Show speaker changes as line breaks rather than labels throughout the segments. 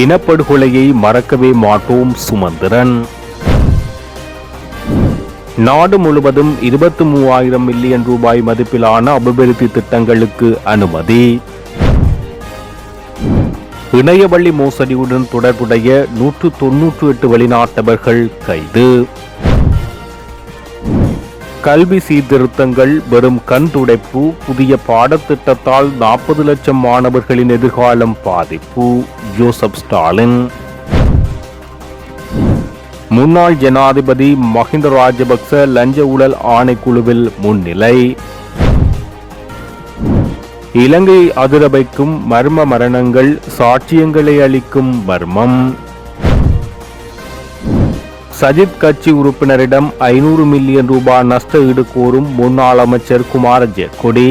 இனப்படுகொலையை மறக்கவே மாட்டோம் சுமந்திரன். நாடு முழுவதும் 23,000 மில்லியன் ரூபாய் மதிப்பிலான அபிவிருத்தி திட்டங்களுக்கு அனுமதி. இணையவழி மோசடியுடன் தொடர்புடைய 198 வெளிநாட்டவர்கள் கைது. கல்வி சீர்திருத்தங்கள் வெறும் கண் துடைப்பு, புதிய பாடத்திட்டத்தால் 40 லட்சம் மாணவர்களின் எதிர்காலம் பாதிப்பு. Joseph Stalin. முன்னாள் ஜனாதிபதி மஹிந்த ராஜபக்ச லஞ்ச ஊழல் ஆணைக்குழுவில் முன்னிலை. இலங்கை அதிர வைக்கும் மர்ம மரணங்கள், சாட்சியங்களை அளிக்கும் மர்மம். சஜித் கட்சி உறுப்பினரிடம் 500 மில்லியன் ரூபாய் நஷ்ட ஈடு கோரும் முன்னாள் அமைச்சர் குமார ஜெயக்கொடி.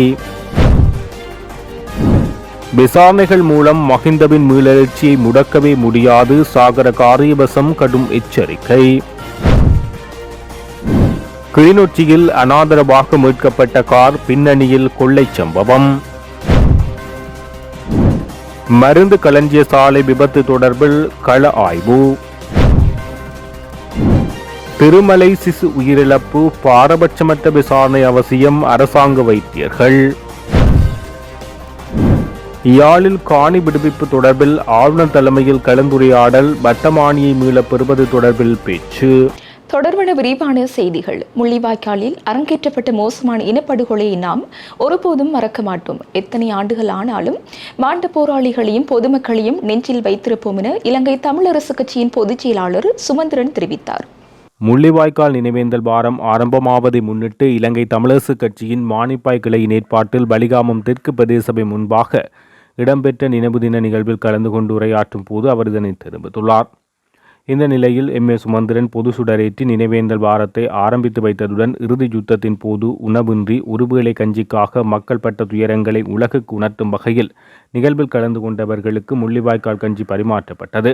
விசாரணைகள் மூலம் மஹிந்தவின் மீளெழுச்சியை முடக்கவே முடியாது, சாகர காரியவசம் கடும் எச்சரிக்கை. கிளிநொச்சியில் அனாதரவாக மீட்கப்பட்ட கார் பின்னணியில் கொள்ளை சம்பவம். மருந்து களஞ்சிய சாலை விபத்து தொடர்பில் கள ஆய்வு. திருமலை சிசு உயிரிழப்பு, பாரபட்சமற்ற விசாரணை அவசியம், அரசாங்க வைத்தியர்கள். யாழில் காணி விடுவிப்பு தொடர்பில் ஆளுநர் தலைமையில் கலந்துரையாடல், வட்டமானியை மீளப் பெறுவது தொடர்பில் பேச்சு.
தொடர்பான விரிவான செய்திகள். முள்ளிவாய்க்காலில் அரங்கேற்றப்பட்ட மோசமான இனப்படுகொலையை நாம் ஒருபோதும் மறக்க மாட்டோம். எத்தனை ஆண்டுகள் ஆனாலும் மாண்ட போராளிகளையும் பொதுமக்களையும் நெஞ்சில் வைத்திருப்போம் என இலங்கை தமிழரசு கட்சியின் பொதுச் செயலாளர் சுமந்திரன் தெரிவித்தார்.
முள்ளிவாய்க்கால் நினைவேந்தல் வாரம் ஆரம்பமாவதை முன்னிட்டு இலங்கை தமிழரசு கட்சியின் மானிப்பாய் கிளையின் ஏற்பாட்டில் பலிகாமம் தெற்கு பிரதேச சபை முன்பாக இடம்பெற்ற நினைவு தின நிகழ்வில் கலந்து கொண்டு உரையாற்றும் போது அவர் இதனை தெரிவித்துள்ளார். இந்த நிலையில் எம்.ஏ. சுமந்திரன் பொது சுடரேற்றி நினைவேந்தல் வாரத்தை ஆரம்பித்து வைத்ததுடன் இறுதி யுத்தத்தின் போது உணவின்றி ஒருவேளை கஞ்சிக்காக மக்கள் பட்ட துயரங்களை உலகுக்கு உணர்த்தும் வகையில் நிகழ்வில் கலந்து கொண்டவர்களுக்கு முள்ளிவாய்க்கால் கஞ்சி பரிமாற்றப்பட்டது.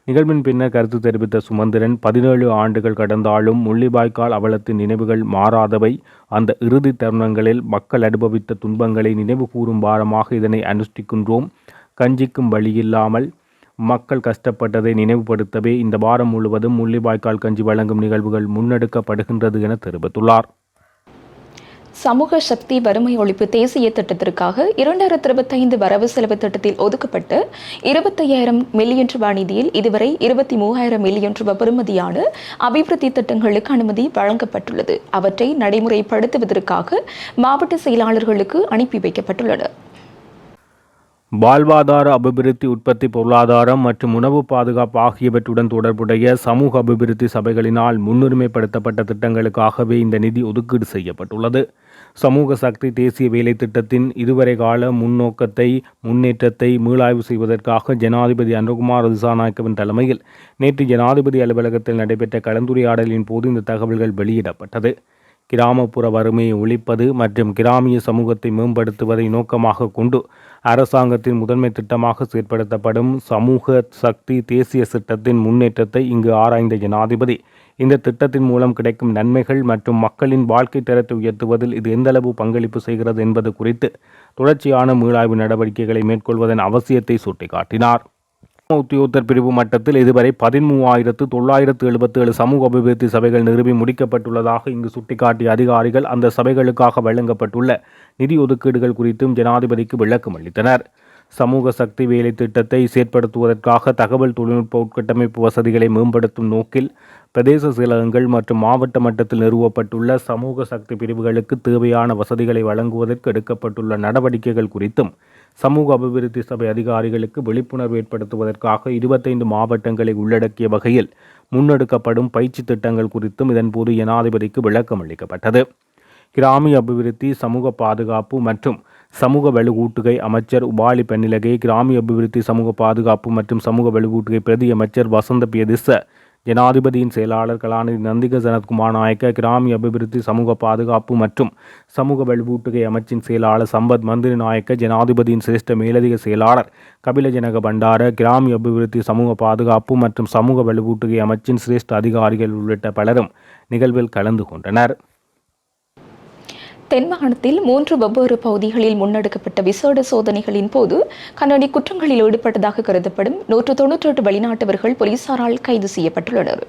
நிகழ்வின் பின்னர் கருத்து தெரிவித்த சுமந்திரன், 17 ஆண்டுகள் கடந்தாலும் முள்ளிவாய்க்கால் அவலத்தின் நினைவுகள் மாறாதவை. அந்த இறுதி தருணங்களில் மக்கள் அனுபவித்த துன்பங்களை நினைவு கூறும் வாரமாக இதனை அனுஷ்டிக்கின்றோம். கஞ்சிக்கும் வழியில்லாமல் மக்கள் கஷ்டப்பட்டதை நினைவுபடுத்தவே இந்த வாரம் முழுவதும் முள்ளிவாய்க்கால் கஞ்சி வழங்கும் நிகழ்வுகள் முன்னெடுக்கப்படுகின்றது என தெரிவித்துள்ளார்.
சமூக சக்தி வறுமை ஒழிப்பு தேசிய திட்டத்திற்காக 2025 வரவு செலவு திட்டத்தில் ஒதுக்கப்பட்ட 25,000 மில்லியன் ரூபாய் நிதியில் இதுவரை 23,000 மில்லியன் ரூபாய் பெறுமதியான அபிவிருத்தி திட்டங்களுக்கு அனுமதி வழங்கப்பட்டுள்ளது. அவற்றை நடைமுறைப்படுத்துவதற்காக மாவட்ட செயலாளர்களுக்கு அனுப்பி வைக்கப்பட்டுள்ளன.
வாழ்வாதார அபிவிருத்தி, உற்பத்தி, பொருளாதாரம் மற்றும் உணவு பாதுகாப்பு ஆகியவற்றுடன் தொடர்புடைய சமூக அபிவிருத்தி சபைகளினால் முன்னுரிமைப்படுத்தப்பட்ட திட்டங்களுக்காகவே இந்த நிதி ஒதுக்கீடு செய்யப்பட்டுள்ளது. சமூக சக்தி தேசிய வேலை திட்டத்தின் இதுவரை கால முன்னேற்றத்தை மீளாய்வு செய்வதற்காக ஜனாதிபதி அனுரகுமார திசாநாயக்கவின் தலைமையில் நேற்று ஜனாதிபதி அலுவலகத்தில் நடைபெற்ற கலந்துரையாடலின் போது இந்த தகவல்கள் வெளியிடப்பட்டது. கிராமப்புற வறுமையை ஒழிப்பது மற்றும் கிராமிய சமூகத்தை மேம்படுத்துவதை நோக்கமாக கொண்டு அரசாங்கத்தின் முதன்மை திட்டமாக செயற்படுத்தப்படும் சமூக சக்தி தேசிய திட்டத்தின் முன்னேற்றத்தை இங்கு ஆராய்ந்த ஜனாதிபதி, இந்த திட்டத்தின் மூலம் கிடைக்கும் நன்மைகள் மற்றும் மக்களின் வாழ்க்கை தரத்தை உயர்த்துவதில் இது எந்தளவு பங்களிப்பு செய்கிறது என்பது குறித்து தொடர்ச்சியான மீளாய்வு நடவடிக்கைகளை மேற்கொள்வதன் அவசியத்தை சுட்டிக்காட்டினார். உத்தியோகத்தர் பிரிவு மட்டத்தில் இதுவரை 13,977 சமூக அபிவிருத்தி சபைகள் நிறுவி முடிக்கப்பட்டுள்ளதாக இங்கு சுட்டிக்காட்டிய அதிகாரிகள் அந்த சபைகளுக்காக வழங்கப்பட்டுள்ள நிதி ஒதுக்கீடுகள் குறித்தும் ஜனாதிபதிக்கு விளக்கம் அளித்தனர். சமூக சக்தி வேலை திட்டத்தை செயற்படுத்துவதற்காக தகவல் தொழில்நுட்ப உட்கட்டமைப்பு வசதிகளை மேம்படுத்தும் நோக்கில் பிரதேச செயலகங்கள் மற்றும் மாவட்ட மட்டத்தில் நிறுவப்பட்டுள்ள சமூக சக்தி பிரிவுகளுக்கு தேவையான வசதிகளை வழங்குவதற்கு எடுக்கப்பட்டுள்ள நடவடிக்கைகள் குறித்தும் சமூக அபிவிருத்தி சபை அதிகாரிகளுக்கு விழிப்புணர்வு ஏற்படுத்துவதற்காக 25 மாவட்டங்களை உள்ளடக்கிய வகையில் முன்னெடுக்கப்படும் பயிற்சி திட்டங்கள் குறித்தும் இதன்போது ஜனாதிபதிக்கு விளக்கம் அளிக்கப்பட்டது. கிராமிய அபிவிருத்தி, சமூக பாதுகாப்பு மற்றும் சமூக வலுவூட்டுகை அமைச்சர் உபாலி பெண்ணிலகை, கிராமிய அபிவிருத்தி, சமூக பாதுகாப்பு மற்றும் சமூக வலுவூட்டுகை பிரதி அமைச்சர் வசந்த பியதிச, ஜனாதிபதியின் செயலாளர் கலாநிதி நந்திக சனத்குமார் நாயக்க, கிராமிய அபிவிருத்தி, சமூக பாதுகாப்பு மற்றும் சமூக வலுவூட்டுகை அமைச்சின் செயலாளர் சம்பத் மந்திரி நாயக்க, ஜனாதிபதியின் சிரேஷ்ட மேலதிக செயலாளர் கபில ஜனக பண்டார, கிராமிய அபிவிருத்தி, சமூக பாதுகாப்பு மற்றும் சமூக வலுவூட்டுகை அமைச்சின் சிரேஷ்ட அதிகாரிகள் உள்ளிட்ட பலரும் நிகழ்வில் கலந்து கொண்டனர்.
தென் மாகாணத்தில் 3 வெவ்வேறு பகுதிகளில் முன்னெடுக்கப்பட்ட விசேட சோதனைகளின் போது கண்ணாடி குற்றங்களில் ஈடுபட்டதாக கருதப்படும் 198 வெளிநாட்டவர்கள் போலீசாரால் கைது செய்யப்பட்டுள்ளனர்.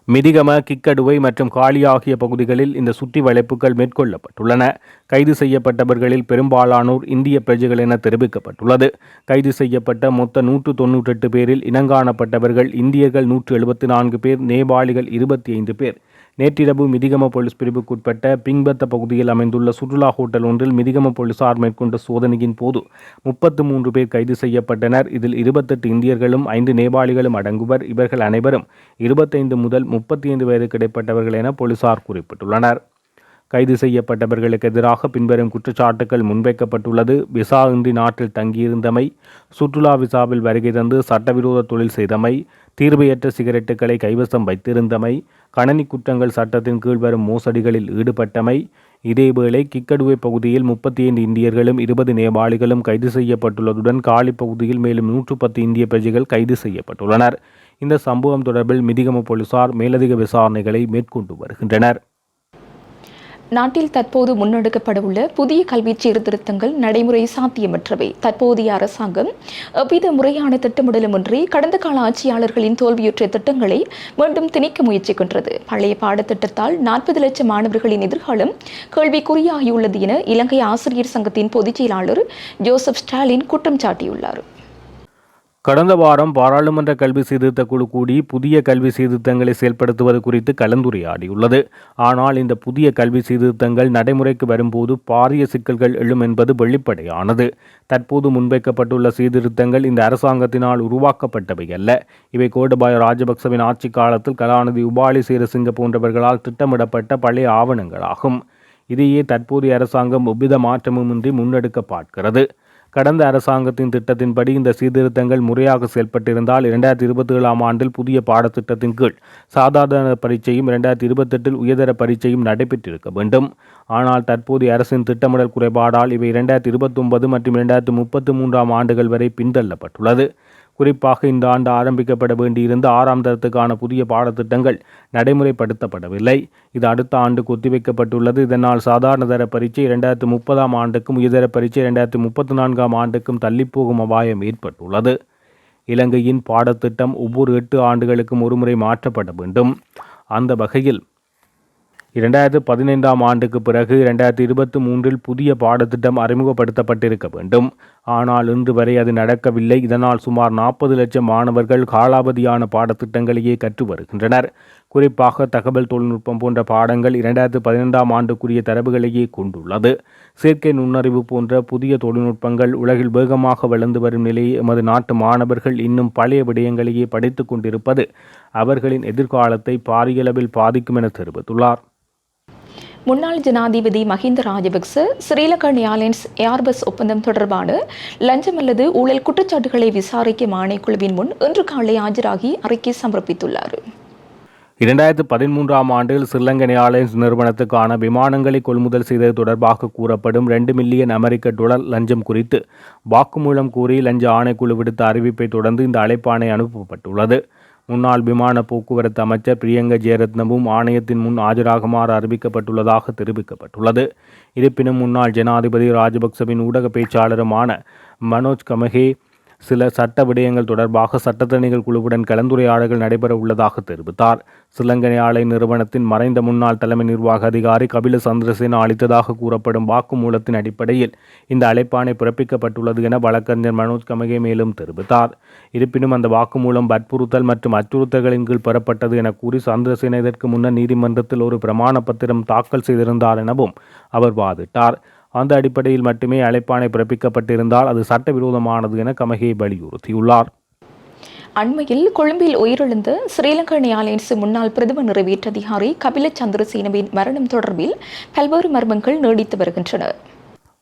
மிதிகம, கிக்கடுவை மற்றும் காளி ஆகிய பகுதிகளில் இந்த சுற்றி வளைப்புகள் மேற்கொள்ளப்பட்டுள்ளன. கைது செய்யப்பட்டவர்களில் பெரும்பாலானோர் இந்திய பிரஜைகள் என தெரிவிக்கப்பட்டுள்ளது. கைது செய்யப்பட்ட மொத்த 198 பேரில் இனங்காணப்பட்டவர்கள் இந்தியர்கள் 174 பேர், நேபாளிகள் 25 பேர். நேற்றிரவு மிதிகம போலீஸ் பிரிவுக்குட்பட்ட பிங்பத்த பகுதியில் அமைந்துள்ள சுற்றுலா ஹோட்டல் ஒன்றில் மிதிகம போலீசார் மேற்கொண்ட சோதனையின் போது 33 பேர் கைது செய்யப்பட்டனர். இதில் 28 இந்தியர்களும் 5 நேபாளிகளும் அடங்குவர். இவர்கள் அனைவரும் 25 முதல் 35 வயதுக்கு இடைப்பட்டவர்கள் என போலீசார் குறிப்பிட்டுள்ளனர். கைது செய்யப்பட்டவர்களுக்கு எதிராக பின்வரும் குற்றச்சாட்டுகள் முன்வைக்கப்பட்டுள்ளது. விசா இன்றி நாட்டில் தங்கியிருந்தமை, சுற்றுலா விசாவில் வருகை தந்து சட்டவிரோத தொழில் செய்தமை, தீர்வையற்ற சிகரெட்டுகளை கைவசம் வைத்திருந்தமை, கணனி குற்றங்கள் சட்டத்தின் கீழ் வரும் மோசடிகளில் ஈடுபட்டமை. இதேவேளை கிக்கடுவை பகுதியில் 35 இந்தியர்களும் 20 நேபாளிகளும் கைது செய்யப்பட்டுள்ளதுடன் காலி பகுதியில் மேலும் 110 இந்திய பிரஜைகள் கைது செய்யப்பட்டுள்ளனர். இந்த சம்பவம் தொடர்பில் மிதிகம போலீசார் மேலதிக விசாரணைகளை மேற்கொண்டு வருகின்றனர்.
நாட்டில் தற்போது முன்னெடுக்கப்படவுள்ள புதிய கல்வி சீர்திருத்தங்கள் நடைமுறை சாத்தியமற்றவை. தற்போதைய அரசாங்கம் எவ்வித முறையான திட்டமிடலுமின்றி கடந்த கால ஆட்சியாளர்களின் தோல்வியுற்ற திட்டங்களை மீண்டும் திணிக்க முயற்சிக்கின்றது. பழைய பாடத்திட்டத்தால் 40 லட்சம் மாணவர்களின் எதிர்காலம் கேள்விக்குறியாகியுள்ளது என இலங்கை ஆசிரியர் சங்கத்தின் பொதுச் செயலாளர் ஜோசப் ஸ்டாலின் குற்றம் சாட்டியுள்ளார்.
கடந்த வாரம் பாராளுமன்ற கல்வி சீர்திருத்த குழு கூடி புதிய கல்வி சீர்திருத்தங்களை செயல்படுத்துவது குறித்து கலந்துரையாடியுள்ளது. ஆனால் இந்த புதிய கல்வி சீர்திருத்தங்கள் நடைமுறைக்கு வரும்போது பாரிய சிக்கல்கள் எழும் என்பது வெளிப்படையானது. தற்போது முன்வைக்கப்பட்டுள்ள சீர்திருத்தங்கள் இந்த அரசாங்கத்தினால் உருவாக்கப்பட்டவை அல்ல. இவை கோடபாய ராஜபக்சவின் ஆட்சி காலத்தில் கலாநிதி உபாலி சீரசிங்க போன்றவர்களால் திட்டமிடப்பட்ட பழைய ஆவணங்களாகும். இதையே தற்போதைய அரசாங்கம் எவ்வித மாற்றமுமின்றி முன்னெடுக்க பார்க்கிறது. கடந்த அரசாங்கத்தின் திட்டத்தின்படி இந்த சீர்திருத்தங்கள் முறையாக செயல்பட்டிருந்தால் 2027 ஆண்டில் புதிய பாடத்திட்டத்தின் கீழ் சாதாரண பரீட்சையும் 2028 உயர்தர பரீட்சையும் நடைபெற்றிருக்க வேண்டும். ஆனால் தற்போதைய அரசின் திட்டமிடல் குறைபாடால் இவை 2029 மற்றும் 2033 ஆண்டுகள் வரை பின்தள்ளப்பட்டுள்ளது. குறிப்பாக இந்த ஆண்டு ஆரம்பிக்கப்பட வேண்டியிருந்த 6ஆம் தரத்துக்கான புதிய பாடத்திட்டங்கள் நடைமுறைப்படுத்தப்படவில்லை. இது அடுத்த ஆண்டுக்கு ஒத்திவைக்கப்பட்டுள்ளது. இதனால் சாதாரண தர பரீட்சை 2030 ஆண்டுக்கும் உயர்தர பரீட்சை 2034 ஆண்டுக்கும் தள்ளிப்போகும் அபாயம் ஏற்பட்டுள்ளது. இலங்கையின் பாடத்திட்டம் ஒவ்வொரு 8 ஆண்டுகளுக்கும் ஒருமுறை மாற்றப்பட வேண்டும். அந்த வகையில் 2015 ஆண்டுக்கு பிறகு 2023 புதிய பாடத்திட்டம் அறிமுகப்படுத்தப்பட்டிருக்க வேண்டும். ஆனால் இன்று வரை அது நடக்கவில்லை. இதனால் சுமார் 40 லட்சம் மாணவர்கள் காலாவதியான பாடத்திட்டங்களையே கற்று வருகின்றனர். குறிப்பாக தகவல் தொழில்நுட்பம் போன்ற பாடங்கள் 2012 ஆண்டுக்குரிய தரவுகளையே கொண்டுள்ளது. செயற்கை நுண்ணறிவு போன்ற புதிய தொழில்நுட்பங்கள் உலகில் வேகமாக வளர்ந்து வரும் நிலையை எமது நாட்டு மாணவர்கள் இன்னும் பழைய விடயங்களையே படித்துக் கொண்டிருப்பது அவர்களின் எதிர்காலத்தை பாரியளவில் பாதிக்கும் என தெரிவித்துள்ளார்.
முன்னாள் ஜனாதிபதி மஹிந்த ராஜபக்ச ஸ்ரீலங்கன் ஏர்லைன்ஸ் ஏர்பஸ் ஒப்பந்தம் தொடர்பான லஞ்சம் அல்லது ஊழல் குற்றச்சாட்டுகளை விசாரிக்கும் ஆணைக்குழுவின் முன் இன்று காலை ஆஜராகி அறிக்கை சமர்ப்பித்துள்ளார்.
2013 ஆண்டில் ஸ்ரீலங்கன் ஏர்லைன்ஸ் நிறுவனத்துக்கான விமானங்களை கொள்முதல் செய்தது தொடர்பாக கூறப்படும் $2 மில்லியன் அமெரிக்க லஞ்சம் குறித்து வாக்குமூலம் கூறி லஞ்ச ஆணைக்குழு விடுத்த அறிவிப்பை தொடர்ந்து இந்த அழைப்பாணை அனுப்பப்பட்டுள்ளது. முன்னாள் விமான போக்குவரத்து அமைச்சர் பிரியங்க ஜெயரத்னவும் ஆணையத்தின் முன் ஆஜராகுமாறு அறிவிக்கப்பட்டுள்ளதாக தெரிவிக்கப்பட்டுள்ளது. இருப்பினும் முன்னாள் ஜனாதிபதி ராஜபக்சவின் ஊடக பேச்சாளருமான மனோஜ் கமகே சில சட்ட விடயங்கள் தொடர்பாக சட்டத்தரணிகள் குழுவுடன் கலந்துரையாடல்கள் நடைபெற உள்ளதாக தெரிவித்தார். ஸ்ரீலங்கன் ஏர்லைன் நிறுவனத்தின் மறைந்த முன்னாள் தலைமை நிர்வாக அதிகாரி கபில சந்திரசேனா அளித்ததாக கூறப்படும் வாக்குமூலத்தின் அடிப்படையில் இந்த அழைப்பாணை பிறப்பிக்கப்பட்டுள்ளது என வழக்கறிஞர் மனோஜ் கமகே மேலும் தெரிவித்தார். இருப்பினும் அந்த வாக்குமூலம் வற்புறுத்தல் மற்றும் அச்சுறுத்தல்களின் கீழ் பெறப்பட்டது என கூறி சந்திரசேனா இதற்கு முன்னர் நீதிமன்றத்தில் ஒரு பிரமாண பத்திரம் தாக்கல் செய்திருந்தார் எனவும் அவர் வாதிட்டார். அந்த அடிப்படையில் மட்டுமே அழைப்பாணை பிறப்பிக்கப்பட்டிருந்தால் அது சட்டவிரோதமானது என கமகே வலியுறுத்தியுள்ளார்.
அண்மையில் கொழும்பில் உயிரிழந்த ஸ்ரீலங்கன் ஏர்லைன்ஸ் முன்னாள் பிரதம நிறைவேற்று அதிகாரி கபில சந்திரசேனவின் மரணம் தொடர்பில் பல்வேறு மர்மங்கள் நீடித்து வருகின்றன.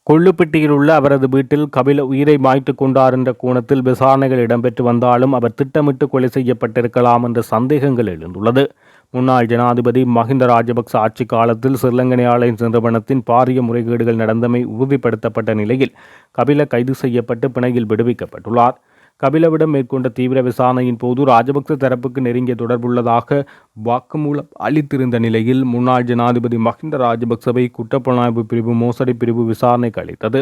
கொள்ளுப்பட்டியில் உள்ள அவரது வீட்டில் கபில உயிரை மாய்த்து கொண்டார் என்ற கோணத்தில் விசாரணைகள் இடம்பெற்று வந்தாலும் அவர் திட்டமிட்டு கொலை செய்யப்பட்டிருக்கலாம் என்ற சந்தேகங்கள் எழுந்துள்ளது. முன்னாள் ஜனாதிபதி மஹிந்த ராஜபக்ச ஆட்சி காலத்தில் ஸ்ரீலங்கன் ஏர்லைன்ஸ் நிறுவனத்தின் பாரிய முறைகேடுகள் நடந்தமை உறுதிப்படுத்தப்பட்ட நிலையில் கபில கைது செய்யப்பட்டு பிணையில் விடுவிக்கப்பட்டுள்ளார். கபிலவிடம் மேற்கொண்ட தீவிர விசாரணையின் போது ராஜபக்ச தரப்புக்கு நெருங்கிய தொடர்புள்ளதாக வாக்குமூலம் அளித்திருந்த நிலையில் முன்னாள் ஜனாதிபதி மஹிந்த ராஜபக்சவை குற்றப்புலனாய்வு பிரிவு மோசடி பிரிவு விசாரணைக்கு அளித்தது.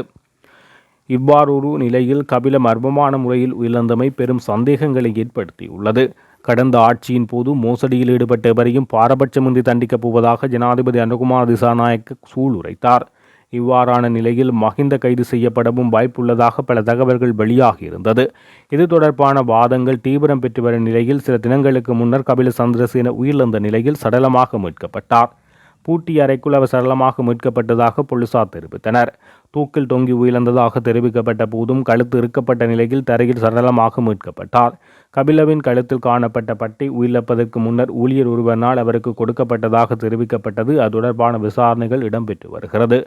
இவ்வாறொரு நிலையில் கபில மர்மமான முறையில் உயிரிழந்தமை பெரும் சந்தேகங்களை ஏற்படுத்தியுள்ளது. கடந்த ஆட்சியின் போது மோசடியில் ஈடுபட்ட எவரையும் பாரபட்சமின்றி தண்டிக்கப் போவதாக ஜனாதிபதி அனுகுமார் திசாநாயக்க சூளுரைத்தார். இவ்வாறான நிலையில் மஹிந்த கைது செய்யப்படவும் வாய்ப்புள்ளதாக பல தகவல்கள் வெளியாகியிருந்தது. இது தொடர்பான வாதங்கள் தீவிரம் பெற்று வரும் நிலையில் சில தினங்களுக்கு முன்னர் கபில சந்திரசேன உயிரிழந்த நிலையில் சடலமாக மீட்கப்பட்டார். பூட்டிய அறைக்குள் அவர் சடலமாக மீட்கப்பட்டதாக போலீசார் தெரிவித்தனர். தூக்கில் தொங்கி உயிரிழந்ததாக தெரிவிக்கப்பட்ட போதும் கழுத்து இறுக்கப்பட்ட நிலையில் தரையில் சடலமாக மீட்கப்பட்டார். கபிலவின் கழுத்தில் காணப்பட்ட பட்டி உயிரிழப்பதற்கு முன்னர் ஊழியர் ஒருவரால் அவருக்கு கொடுக்கப்பட்டதாக தெரிவிக்கப்பட்டது. அது தொடர்பான விசாரணைகள் இடம்பெற்று வருகிறது.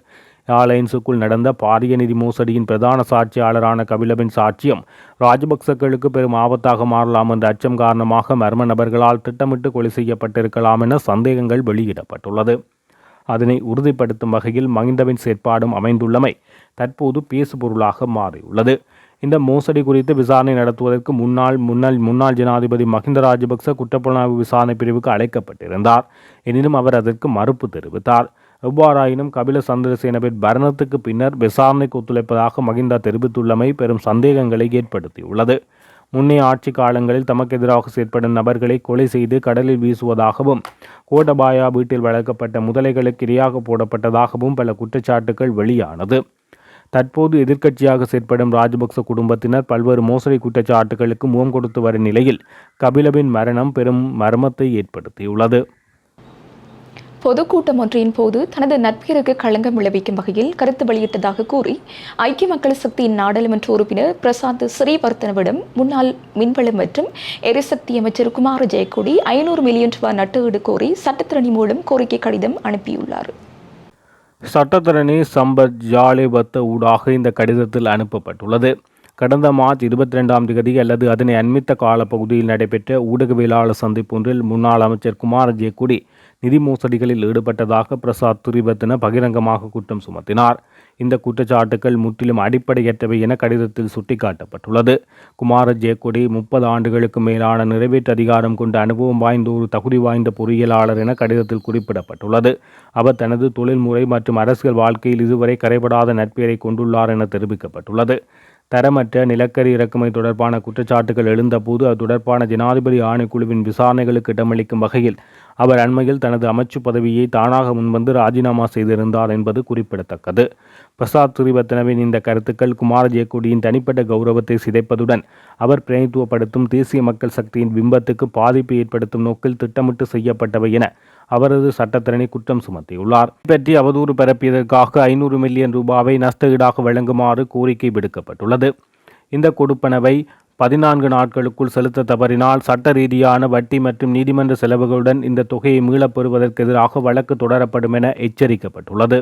ஏர்லைன்ஸுக்குள் நடந்த பாரிய நிதி மோசடியின் பிரதான சாட்சியாளரான கபிலவின் சாட்சியம் ராஜபக்சக்களுக்கு பெரும் ஆபத்தாக மாறலாம் என்ற அச்சம் காரணமாக மர்ம நபர்களால் திட்டமிட்டு கொலை செய்யப்பட்டிருக்கலாம் என சந்தேகங்கள் வெளியிடப்பட்டுள்ளது. அதனை உறுதிப்படுத்தும் வகையில் மஹிந்தவின் செயற்பாடும் அமைந்துள்ளமை தற்போது பேசுபொருளாக மாறியுள்ளது. இந்த மோசடி குறித்து விசாரணை நடத்துவதற்கு முன்னாள் ஜனாதிபதி மஹிந்த ராஜபக்ச குற்றப்புலனாய்வு விசாரணை பிரிவுக்கு அழைக்கப்பட்டிருந்தார். எனினும் அவர் அதற்கு மறுப்பு தெரிவித்தார். எவ்வாறாயினும் கபில சந்திரசேனவின் மரணத்துக்கு பின்னர் விசாரணைக்கு ஒத்துழைப்பதாக மஹிந்தா தெரிவித்துள்ளமை பெரும் சந்தேகங்களை ஏற்படுத்தியுள்ளது. முன்னைய ஆட்சி காலங்களில் தமக்கு எதிராக செயற்படும் நபர்களை கொலை செய்து கடலில் வீசுவதாகவும் கோடபாயா வீட்டில் வளர்க்கப்பட்ட முதலைகளுக்கு இரையாக போடப்பட்டதாகவும் பல குற்றச்சாட்டுகள் வெளியானது. தற்போது எதிர்க்கட்சியாக செயற்படும் ராஜபக்ச குடும்பத்தினர் பல்வேறு மோசடி குற்றச்சாட்டுகளுக்கு முகம் கொடுத்து வரும் நிலையில் கபிலவின் மரணம் பெரும் மர்மத்தை ஏற்படுத்தியுள்ளது.
பொதுக்கூட்டம் ஒன்றின் போது தனது நட்பிற்கு களங்கம் விளைவிக்கும் வகையில் கருத்து வெளியிட்டதாக கூறி ஐக்கிய மக்கள் சக்தியின் நாடாளுமன்ற உறுப்பினர் பிரசாந்த் ஸ்ரீவர்த்தனவிடம் முன்னாள் மின்வளம் மற்றும் எரிசக்தி அமைச்சர் குமார ஜெயக்கொடி 500 மில்லியன் ரூபாய் நட்டஈடு கோரி சட்டத்திரணி மூலம் கோரிக்கை கடிதம் அனுப்பியுள்ளார்.
சட்டத்தரணி சம்பத் ஜாலேவத்த ஊடாக இந்த கடிதத்தில் அனுப்பப்பட்டுள்ளது. கடந்த மார்ச் 22ஆம் தேதி அல்லது அதனை அண்மித்த காலப்பகுதியில் நடைபெற்ற ஊடகவியலாளர் சந்திப்பொன்றில் முன்னாள் அமைச்சர் குமார ஜெயக்கொடி நிதி மோசடிகளில் ஈடுபட்டதாக பிரசாத் துரிவர்த்தன பகிரங்கமாக குற்றம் சுமத்தினார். இந்த குற்றச்சாட்டுகள் முற்றிலும் அடிப்படையற்றவை என கடிதத்தில் சுட்டிக்காட்டப்பட்டுள்ளது. குமார ஜெயக்கொடி 30 ஆண்டுகளுக்கு மேலான நிறைவேற்று அதிகாரம் கொண்ட அனுபவம் வாய்ந்த ஒரு தகுதி வாய்ந்த பொறியியலாளர் என கடிதத்தில் குறிப்பிடப்பட்டுள்ளது. அவர் தனது தொழில்முறை மற்றும் அரசியல் வாழ்க்கையில் இதுவரை கரைபடாத நட்பெயரை கொண்டுள்ளார் என தெரிவிக்கப்பட்டுள்ளது. தரமற்ற நிலக்கரி இறக்குமதி தொடர்பான குற்றச்சாட்டுகள் எழுந்தபோது அது தொடர்பான ஜனாதிபதி ஆணைக்குழுவின் விசாரணைகளுக்கு இடமளிக்கும் வகையில் அவர் அண்மையில் தனது அமைச்சு பதவியை தானாக முன்வந்து ராஜினாமா செய்திருந்தார் என்பது குறிப்பிடத்தக்கது. பிரசாத் துரிவர்த்தனவின் இந்த கருத்துக்கள் குமார ஜெயக்கொடியின் தனிப்பட்ட கௌரவத்தை சிதைப்பதுடன் அவர் பிரதிநிதித்துவப்படுத்தும் தேசிய மக்கள் சக்தியின் பிம்பத்துக்கு பாதிப்பை ஏற்படுத்தும் நோக்கில் திட்டமிட்டு செய்யப்பட்டவை என அவரது சட்டத்தரணி குற்றம் சுமத்தியுள்ளார். பற்றி அவதூறு பரப்பியதற்காக 500 மில்லியன் ரூபாவை நஷ்டஈடாக வழங்குமாறு கோரிக்கை விடுக்கப்பட்டுள்ளது. இந்த கொடுப்பனவை 14 நாட்களுக்குள் செலுத்த தவறினால் சட்ட ரீதியான வட்டி மற்றும் நீதிமன்ற செலவுகளுடன் இந்த தொகையை மீளப் பெறுவதற்கு எதிராக வழக்கு தொடரப்படும் என எச்சரிக்கப்பட்டுள்ளது.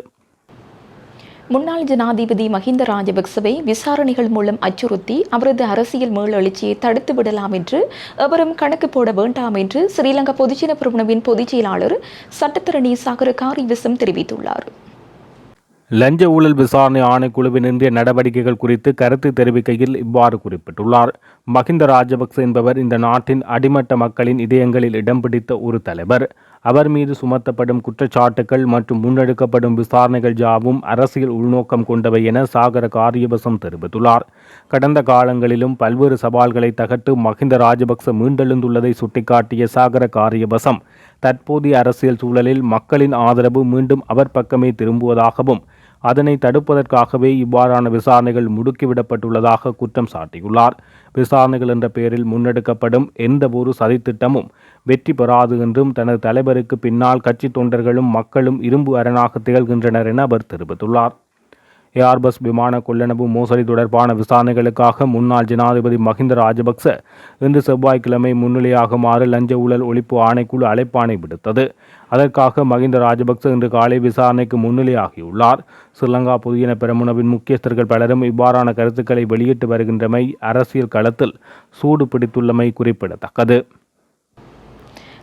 முன்னாள் ஜனாதிபதி மஹிந்த ராஜபக்சவை விசாரணைகள் மூலம் அச்சுறுத்தி அவரது அரசியல் மீளெழுச்சியை தடுத்து விடலாம் என்று எவரும் கணக்கு போட வேண்டாம் என்று ஸ்ரீலங்கா பொதுஜன பெரமுனவின் பொதுச் செயலாளர் சட்டத்தரணி சாகர காரியவசம் தெரிவித்துள்ளார்.
லஞ்ச ஊழல் விசாரணை ஆணைக்குழுவின் இன்றைய நடவடிக்கைகள் குறித்து கருத்து தெரிவிக்கையில் இவ்வாறு குறிப்பிட்டுள்ளார். மஹிந்த ராஜபக்ச என்பவர் இந்த நாட்டின் அடிமட்ட மக்களின் இதயங்களில் இடம் பிடித்த ஒரு தலைவர். அவர் மீது சுமத்தப்படும் குற்றச்சாட்டுகள் மற்றும் முன்னெடுக்கப்படும் விசாரணைகள் யாவும் அரசியல் உள்நோக்கம் கொண்டவை என சாகர காரியவசம் தெரிவித்துள்ளார். கடந்த காலங்களிலும் பல்வேறு சவால்களை தகர்த்து மஹிந்த ராஜபக்ச மீண்டெழுந்துள்ளதை சுட்டிக்காட்டிய சாகர காரியவசம் தற்போதைய அரசியல் சூழலில் மக்களின் ஆதரவு மீண்டும் அவர் பக்கமே திரும்புவதாகவும் அதனை தடுப்பதற்காகவே இவ்வாறான விசாரணைகள் முடுக்கிவிடப்பட்டுள்ளதாக குற்றம் சாட்டியுள்ளார். விசாரணைகள் என்ற பெயரில் முன்னெடுக்கப்படும் எந்த ஒரு சதித்திட்டமும் வெற்றி பெறாது என்றும் தனது தலைவருக்கு பின்னால் கட்சி தொண்டர்களும் மக்களும் இரும்பு அரணாக திகழ்கின்றனர் என அவர் தெரிவித்துள்ளார். ஏர்பஸ் விமான கொள்ளளவு மோசடி தொடர்பான விசாரணைகளுக்காக முன்னாள் ஜனாதிபதி மஹிந்த ராஜபக்ச இன்று செவ்வாய்க்கிழமை முன்னிலையாகுமாறு லஞ்ச ஊழல் ஒழிப்பு ஆணைக்குழு அழைப்பாணை விடுத்தது. அதற்காக மஹிந்த ராஜபக்ச இன்று காலை விசாரணைக்கு முன்னிலையாகியுள்ளார். ஸ்ரீலங்கா பொதுஜன பெரமுனவின் முக்கியஸ்தர்கள் பலரும் இவ்வாறான கருத்துக்களை வெளியிட்டு வருகின்றமை அரசியல் களத்தில் சூடு பிடித்துள்ளமை குறிப்பிடத்தக்கது.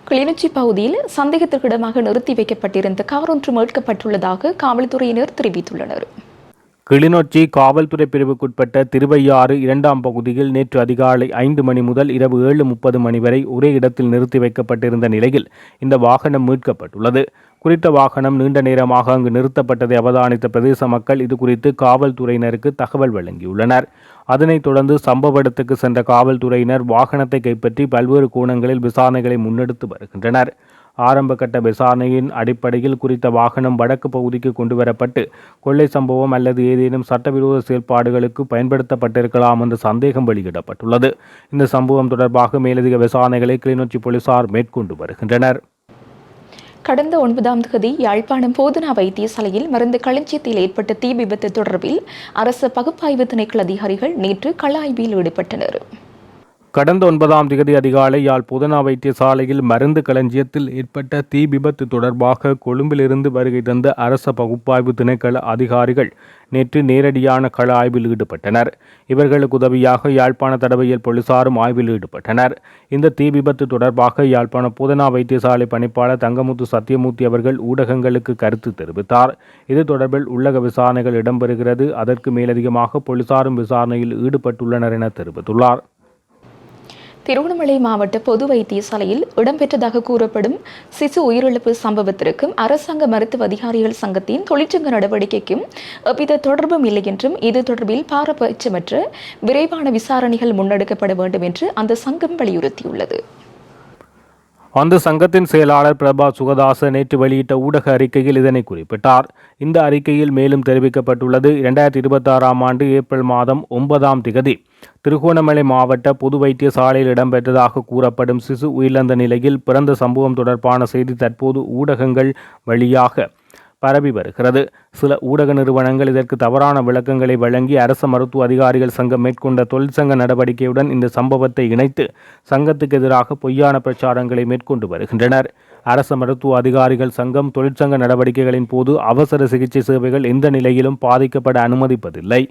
கிளிநொச்சி பகுதியில் சந்தேகத்திற்கிடமாக நிறுத்தி வைக்கப்பட்டிருந்த கார் ஒன்று மீட்கப்பட்டுள்ளதாக காவல்துறையினர் தெரிவித்துள்ளனர்.
கிளிநொச்சி காவல்துறை பிரிவுக்குட்பட்ட திருவையாறு 2ஆம் பகுதியில் நேற்று அதிகாலை 5 மணி முதல் இரவு 7:30 மணி வரை ஒரே இடத்தில் நிறுத்தி வைக்கப்பட்டிருந்த நிலையில் இந்த வாகனம் மீட்கப்பட்டுள்ளது. குறித்த வாகனம் நீண்ட நேரமாக அங்கு நிறுத்தப்பட்டதை அவதானித்த பிரதேச மக்கள் இதுகுறித்து காவல்துறையினருக்கு தகவல் வழங்கியுள்ளனர். அதனைத் தொடர்ந்து சம்பவ இடத்துக்கு சென்ற காவல்துறையினர் வாகனத்தை கைப்பற்றி பல்வேறு கோணங்களில் விசாரணைகளை முன்னெடுத்து வருகின்றனர். ஆரம்ப கட்ட விசாரணையின் அடிப்படையில் குறித்த வாகனம் வடக்கு பகுதிக்கு கொண்டுவரப்பட்டு கொள்ளை சம்பவம் அல்லது ஏதேனும் சட்டவிரோத செயல்பாடுகளுக்கு பயன்படுத்தப்பட்டிருக்கலாம் என்ற சந்தேகம் வெளியிடப்பட்டுள்ளது. இந்த சம்பவம் தொடர்பாக மேலதிக விசாரணைகளை கிளிநொச்சி போலீசார் மேற்கொண்டு வருகின்றனர்.
கடந்த 9ஆம் தேதி யாழ்ப்பாணம் போதனா வைத்தியசாலையில் மருந்து களஞ்சியத்தில் ஏற்பட்ட தீ விபத்து தொடர்பில் அரசு பகுப்பாய்வு திணைக்கள அதிகாரிகள் நேற்று கள ஆய்வில் ஈடுபட்டனர்.
கடந்த 9ஆம் தேதி அதிகாலை யாழ் போதனா வைத்தியசாலையில் மருந்து களஞ்சியத்தில் ஏற்பட்ட தீ விபத்து தொடர்பாக கொழும்பிலிருந்து வருகை தந்த அரச பகுப்பாய்வு திணைக்கள அதிகாரிகள் நேற்று நேரடியான கள ஆய்வில் ஈடுபட்டனர். இவர்களுக்கு உதவியாக யாழ்ப்பாண தடவையில் போலீசாரும் ஆய்வில் ஈடுபட்டனர். இந்த தீ விபத்து தொடர்பாக யாழ்ப்பாண போதனா வைத்தியசாலை பணிப்பாளர் தங்கமுத்து சத்தியமூர்த்தி அவர்கள் ஊடகங்களுக்கு கருத்து தெரிவித்தார். இது தொடர்பில் உள்ளக விசாரணைகள் இடம்பெறுகிறது. அதற்கு மேலதிகமாக போலீசாரும் விசாரணையில் ஈடுபட்டுள்ளனர் என தெரிவித்துள்ளார்.
திருவண்ணாமலை மாவட்ட பொது வைத்தியசாலையில் இடம்பெற்றதாக கூறப்படும் சிசு உயிரிழப்பு சம்பவத்திற்கும் அரசாங்க மருத்துவ அதிகாரிகள் சங்கத்தின் தொழிற்சங்க நடவடிக்கைக்கும் எவ்வித தொடர்பும் இல்லை என்றும் இது தொடர்பில் பாரபட்சமற்ற விரைவான விசாரணைகள் முன்னெடுக்கப்பட வேண்டும் என்று அந்த சங்கம் வலியுறுத்தியுள்ளது.
அந்த சங்கத்தின் செயலாளர் பிரபா சுகதாச நேற்று வெளியிட்ட ஊடக அறிக்கையில் இதனை குறிப்பிட்டார். இந்த அறிக்கையில் மேலும் தெரிவிக்கப்பட்டுள்ளது, 2026ஆம் ஆண்டு ஏப்ரல் மாதம் 9ஆம் திகதி திருகோணமலை மாவட்ட பொது வைத்தியசாலையில் இடம்பெற்றதாக கூறப்படும் சிசு உயிரிழந்த நிலையில் பிறந்த சம்பவம் தொடர்பான செய்தி தற்போது ஊடகங்கள் வழியாக பரவி வருகிறது. சில ஊடக நிறுவனங்கள் இதற்கு தவறான விளக்கங்களை வழங்கி அரச மருத்துவ அதிகாரிகள் சங்கம் மேற்கொண்ட தொழிற்சங்க நடவடிக்கையுடன் இந்த சம்பவத்தை இணைத்து சங்கத்துக்கு எதிராக பொய்யான பிரச்சாரங்களை மேற்கொண்டு வருகின்றனர். அரச மருத்துவ அதிகாரிகள் சங்கம் தொழிற்சங்க நடவடிக்கைகளின் போது அவசர சிகிச்சை சேவைகள் எந்த நிலையிலும் பாதிக்கப்பட அனுமதிப்பதில்லை.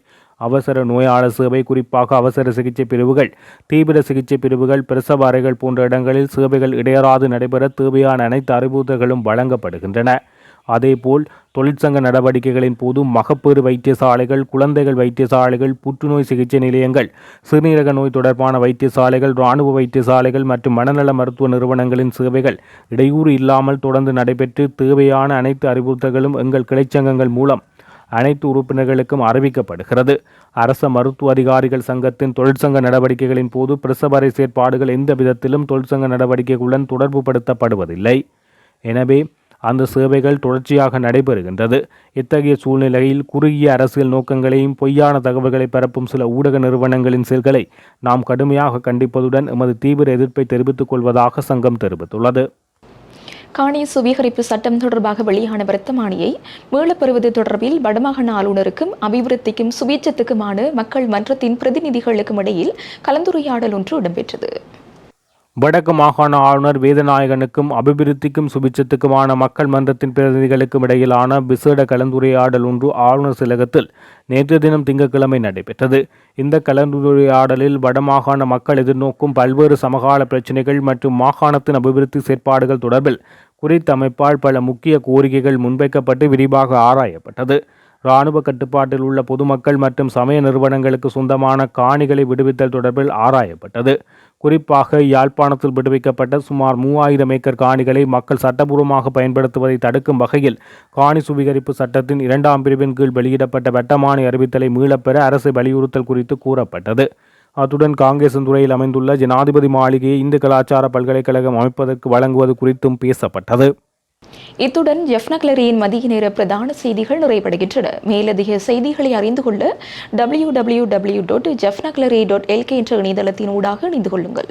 அவசர நோயாளர் சேவை, குறிப்பாக அவசர சிகிச்சை பிரிவுகள், தீவிர சிகிச்சை பிரிவுகள், பிரசவ அறைகள் போன்ற இடங்களில் சேவைகள் இடையறாது நடைபெற தேவையான அனைத்து அறிவுறுத்தல்களும் வழங்கப்படுகின்றன. அதேபோல் தொழிற்சங்க நடவடிக்கைகளின் போது மகப்பேறு வைத்தியசாலைகள், குழந்தைகள் வைத்தியசாலைகள், புற்றுநோய் சிகிச்சை நிலையங்கள், சிறுநீரக நோய் தொடர்பான வைத்தியசாலைகள், இராணுவ வைத்தியசாலைகள் மற்றும் மனநல மருத்துவ நிறுவனங்களின் சேவைகள் இடையூறு இல்லாமல் தொடர்ந்து நடைபெற்று தேவையான அனைத்து அறிவுறுத்தல்களும் எங்கள் கிளைச்சங்கங்கள் மூலம் அனைத்து உறுப்பினர்களுக்கும் அறிவிக்கப்படுகிறது. அரச மருத்துவ அதிகாரிகள் சங்கத்தின் தொழிற்சங்க நடவடிக்கைகளின் போது பிரசவரை செயற்பாடுகள் எந்த விதத்திலும் தொழிற்சங்க நடவடிக்கைகளுடன் தொடர்புபடுத்தப்படுவதில்லை. எனவே அந்த சேவைகள் தொடர்ச்சியாக நடைபெறுகின்றது. இத்தகைய சூழ்நிலையில் குறுகிய அரசியல் நோக்கங்களையும் பொய்யான தகவல்களை பரப்பும் சில ஊடக நிறுவனங்களின் செயல்களை நாம் கடுமையாக கண்டிப்பதுடன் எமது தீவிர எதிர்ப்பை தெரிவித்துக் கொள்வதாக சங்கம் தெரிவித்துள்ளது.
காணி சுவீகரிப்பு சட்டம் தொடர்பாக வெளியான வர்த்தமானியை மீளப்பெறுவது தொடர்பில் வடமாகாண ஆளுநருக்கும் அபிவிருத்திக்கும் சுபீட்சத்துக்குமான மக்கள் மன்றத்தின் பிரதிநிதிகளுக்கும் இடையில் கலந்துரையாடல் ஒன்று இடம்பெற்றது.
வடக்கு மாகாண ஆளுநர் வேதநாயகனுக்கும் அபிவிருத்திக்கும் சுபிட்சத்துக்குமான மக்கள் மன்றத்தின் பிரதிநிதிகளுக்கும் இடையிலான விசேட கலந்துரையாடல் ஒன்று ஆளுநர் செயலகத்தில் நேற்று தினம் திங்கட்கிழமை நடைபெற்றது. இந்த கலந்துரையாடலில் வடமாகாண மக்கள் எதிர்நோக்கும் பல்வேறு சமகால பிரச்சினைகள் மற்றும் மாகாணத்தின் அபிவிருத்தி செயற்பாடுகள் தொடர்பில் குறித்த அமைப்பால் பல முக்கிய கோரிக்கைகள் முன்வைக்கப்பட்டு விரிவாக ஆராயப்பட்டது. இராணுவ கட்டுப்பாட்டில் உள்ள பொதுமக்கள் மற்றும் சமய நிறுவனங்களுக்கு சொந்தமான காணிகளை விடுவித்தல் தொடர்பில் ஆராயப்பட்டது. குறிப்பாக யாழ்ப்பாணத்தில் விடுவிக்கப்பட்ட சுமார் 3000 ஏக்கர் காணிகளை மக்கள் சட்டபூர்வமாக பயன்படுத்துவதை தடுக்கும் வகையில் காணி சுவீகரிப்பு சட்டத்தின் 2ஆம் பிரிவின் கீழ் வெளியிடப்பட்ட வட்டமானி அறிவித்தலை மீளப்பெற அரசு வலியுறுத்தல் குறித்து கூறப்பட்டது. அத்துடன் காங்கேசன்துறையில் அமைந்துள்ள ஜனாதிபதி மாளிகையை இந்து கலாச்சார பல்கலைக்கழகம் அமைப்பதற்கு வழங்குவது குறித்தும் பேசப்பட்டது.
இத்துடன் ஜெஃப்னக்லரியின் மதிய நேர பிரதான செய்திகள் நிறைவடைகின்றன. மேலதிக செய்திகளை அறிந்து கொள்ள www.jeffnaclery.lk என்ற இணையதளத்தின் ஊடாக இணைந்து கொள்ளுங்கள்.